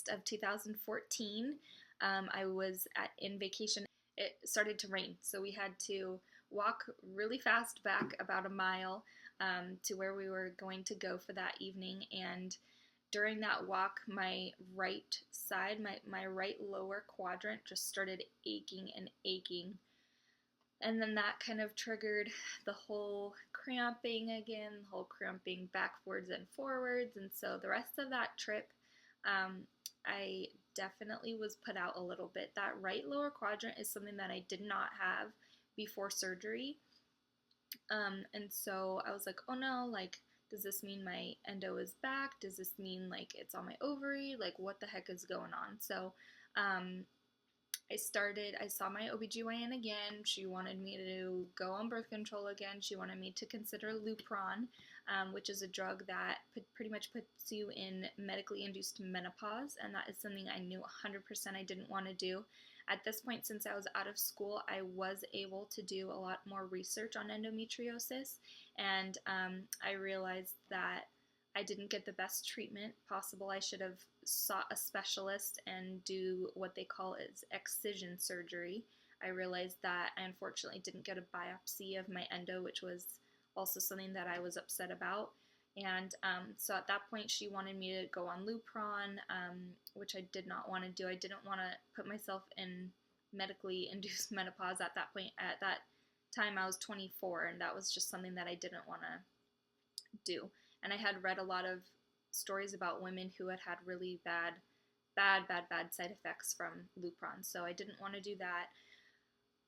August of 2014. I was in vacation. It started to rain, so we had to walk really fast back about a mile to where we were going to go for that evening. And during that walk, my right side, my right lower quadrant just started aching and aching. And then that kind of triggered the whole cramping again, the whole cramping backwards and forwards. And so the rest of that trip, I definitely was put out a little bit. That right lower quadrant is something that I did not have before surgery. And so I was like, oh no, like, does this mean my endo is back? Does this mean like it's on my ovary? Like, what the heck is going on? So I saw my OBGYN again. She wanted me to go on birth control again. She wanted me to consider Lupron, which is a drug that pretty much puts you in medically induced menopause, and that is something I knew 100% I didn't want to do. At this point, since I was out of school, I was able to do a lot more research on endometriosis, and I realized that I didn't get the best treatment possible. I should have sought a specialist and do what they call is excision surgery. I realized that I unfortunately didn't get a biopsy of my endo, which was also something that I was upset about. And so at that point, she wanted me to go on Lupron, which I did not want to do. I didn't want to put myself in medically induced menopause at that point. At that time, I was 24, and that was just something that I didn't want to do. And I had read a lot of stories about women who had had really bad side effects from Lupron. So I didn't want to do that.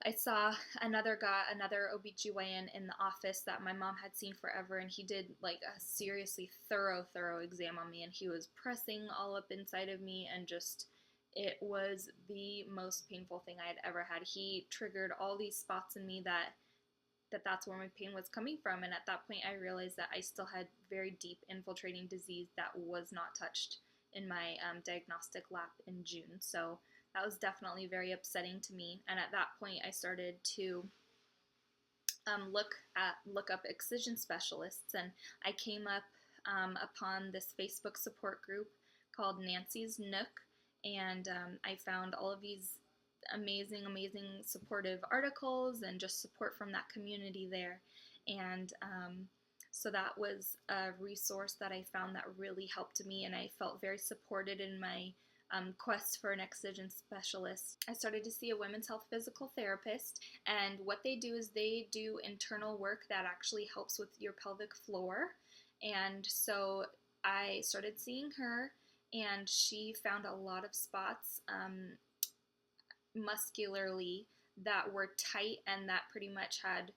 I saw another OBGYN in the office that my mom had seen forever, and he did like a seriously thorough exam on me, and he was pressing all up inside of me, and just, it was the most painful thing I had ever had. He triggered all these spots in me that's where my pain was coming from. And at that point, I realized that I still had very deep infiltrating disease that was not touched in my diagnostic lap in June. So that was definitely very upsetting to me. And at that point, I started to look up excision specialists, and I came up upon this Facebook support group called Nancy's Nook, and I found all of these amazing supportive articles and just support from that community there. And so that was a resource that I found that really helped me, and I felt very supported in my quest for an excision specialist. I started to see a women's health physical therapist, and what they do is they do internal work that actually helps with your pelvic floor. And so I started seeing her, and she found a lot of spots muscularly that were tight and that pretty much had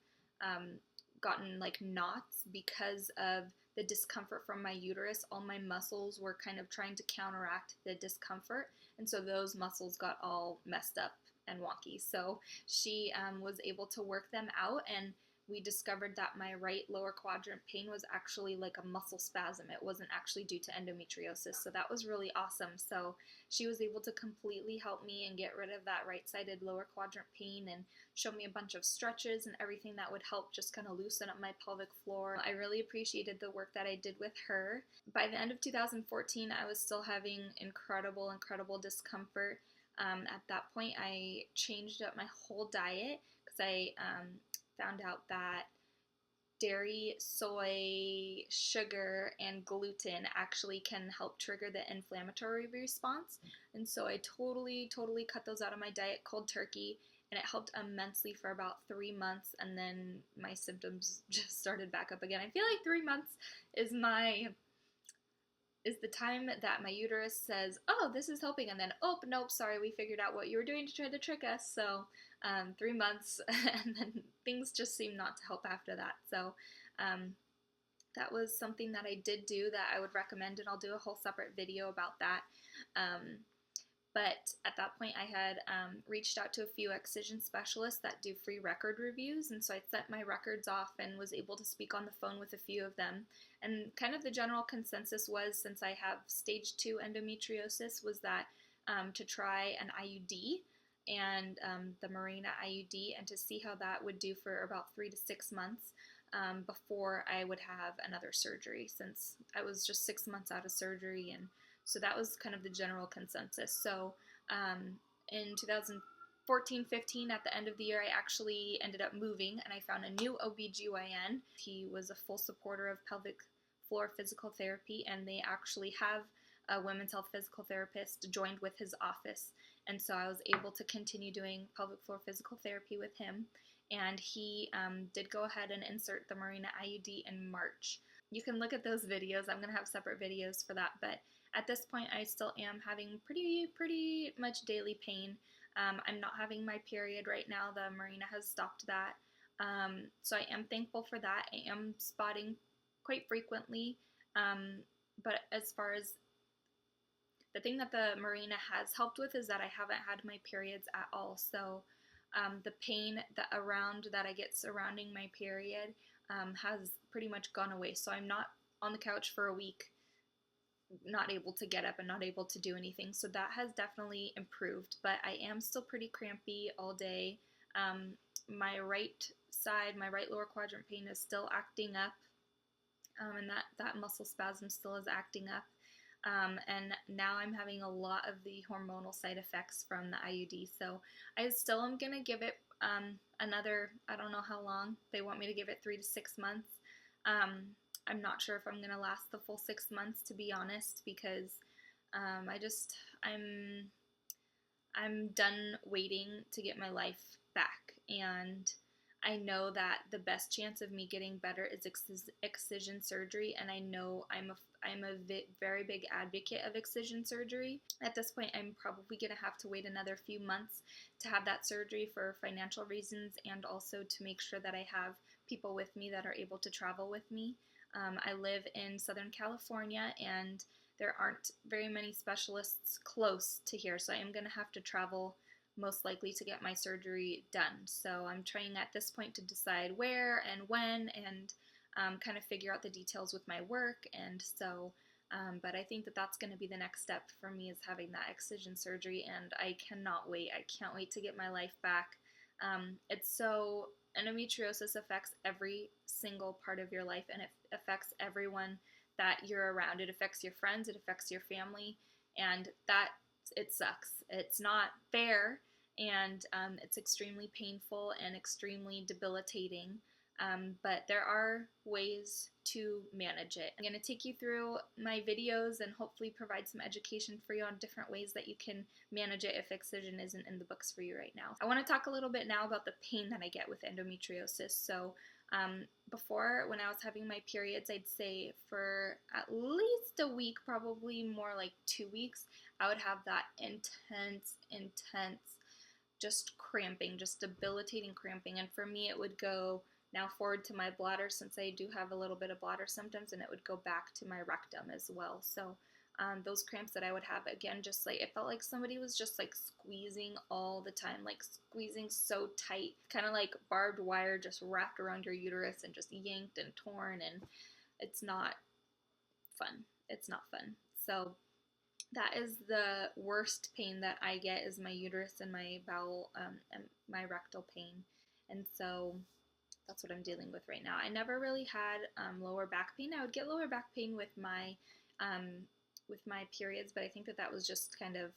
gotten like knots because of the discomfort from my uterus. All my muscles were kind of trying to counteract the discomfort, and so those muscles got all messed up and wonky. So she was able to work them out, and we discovered that my right lower quadrant pain was actually like a muscle spasm. It wasn't actually due to endometriosis, so that was really awesome. So she was able to completely help me and get rid of that right-sided lower quadrant pain and show me a bunch of stretches and everything that would help just kind of loosen up my pelvic floor. I really appreciated the work that I did with her. By the end of 2014, I was still having incredible discomfort. At that point, I changed up my whole diet because I found out that dairy, soy, sugar, and gluten actually can help trigger the inflammatory response. And so I totally cut those out of my diet cold turkey, and it helped immensely for about 3 months, and then my symptoms just started back up again. I feel like 3 months is the time that my uterus says, oh, this is helping, and then, oh, nope, sorry, we figured out what you were doing to try to trick us. So 3 months, and then things just seem not to help after that. So that was something that I did do that I would recommend, and I'll do a whole separate video about that. But at that point, I had reached out to a few excision specialists that do free record reviews, and so I sent my records off and was able to speak on the phone with a few of them. And kind of the general consensus was, since I have stage 2 endometriosis, was that to try an IUD and the Mirena IUD, and to see how that would do for about 3 to 6 months before I would have another surgery, since I was just 6 months out of surgery and So that was kind of the general consensus. So in 2014-15, at the end of the year, I actually ended up moving and I found a new OBGYN. He was a full supporter of pelvic floor physical therapy, and they actually have a women's health physical therapist joined with his office. And so I was able to continue doing pelvic floor physical therapy with him. And he did go ahead and insert the Mirena IUD in March. You can look at those videos. I'm going to have separate videos for that. But at this point, I still am having pretty much daily pain. I'm not having my period right now. The Mirena has stopped that. So I am thankful for that. I am spotting quite frequently. But as far as the thing that the Mirena has helped with is that I haven't had my periods at all. So the pain that I get surrounding my period has pretty much gone away. So I'm not on the couch for a week, not able to get up and not able to do anything. So that has definitely improved, but I am still pretty crampy all day. My right side, my right lower quadrant pain is still acting up, and that muscle spasm still is acting up. And now I'm having a lot of the hormonal side effects from the IUD. So I still am going to give it another, I don't know how long. They want me to give it 3 to 6 months. I'm not sure if I'm going to last the full 6 months, to be honest, because I'm done waiting to get my life back. And I know that the best chance of me getting better is excision surgery, and I know I'm a very big advocate of excision surgery. At this point, I'm probably going to have to wait another few months to have that surgery for financial reasons, and also to make sure that I have people with me that are able to travel with me. I live in Southern California, and there aren't very many specialists close to here, so I am going to have to travel most likely to get my surgery done. So I'm trying at this point to decide where and when, and kind of figure out the details with my work. And so, but I think that that's going to be the next step for me, is having that excision surgery, and I cannot wait. I can't wait to get my life back. Endometriosis affects every single part of your life, and it affects everyone that you're around. It affects your friends, it affects your family, and it sucks. It's not fair, and it's extremely painful and extremely debilitating, but there are ways to manage it. I'm going to take you through my videos and hopefully provide some education for you on different ways that you can manage it if excision isn't in the books for you right now. I want to talk a little bit now about the pain that I get with endometriosis. So before, when I was having my periods, I'd say for at least a week, probably more like 2 weeks, I would have that intense, just cramping, just debilitating cramping. And for me, it would go now forward to my bladder, since I do have a little bit of bladder symptoms, and it would go back to my rectum as well. So those cramps that I would have, again, just like, it felt like somebody was just like squeezing all the time, like squeezing so tight, kind of like barbed wire just wrapped around your uterus and just yanked and torn, and it's not fun. It's not fun. So that is the worst pain that I get, is my uterus and my bowel and my rectal pain. And so that's what I'm dealing with right now. I never really had lower back pain. I would get lower back pain with my periods, but I think that was just kind of,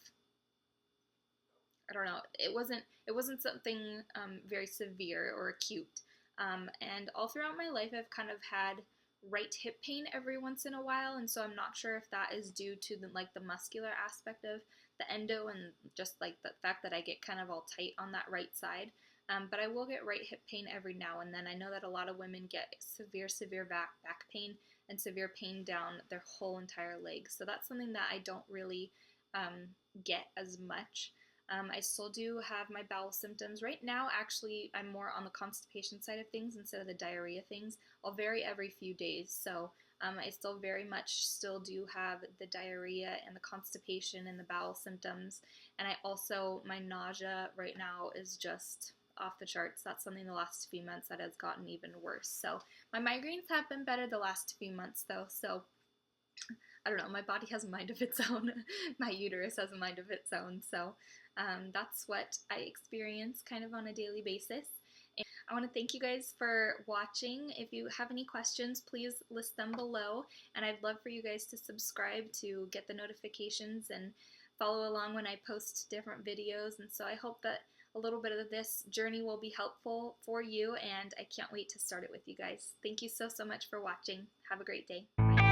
I don't know. It wasn't something very severe or acute. And all throughout my life, I've kind of had right hip pain every once in a while, and so I'm not sure if that is due to the muscular aspect of the endo, and just like the fact that I get kind of all tight on that right side. But I will get right hip pain every now and then. I know that a lot of women get severe back pain and severe pain down their whole entire leg. So that's something that I don't really get as much. I still do have my bowel symptoms. Right now, actually, I'm more on the constipation side of things instead of the diarrhea things. I'll vary every few days. So I still very much still do have the diarrhea and the constipation and the bowel symptoms. And my nausea right now is just off the charts. That's something the last few months that has gotten even worse. So my migraines have been better the last few months though. So I don't know, my body has a mind of its own. My uterus has a mind of its own. So that's what I experience kind of on a daily basis. I want to thank you guys for watching. If you have any questions, please list them below. And I'd love for you guys to subscribe to get the notifications and follow along when I post different videos. And so I hope that a little bit of this journey will be helpful for you, and I can't wait to start it with you guys. Thank you so much for watching. Have a great day. Bye.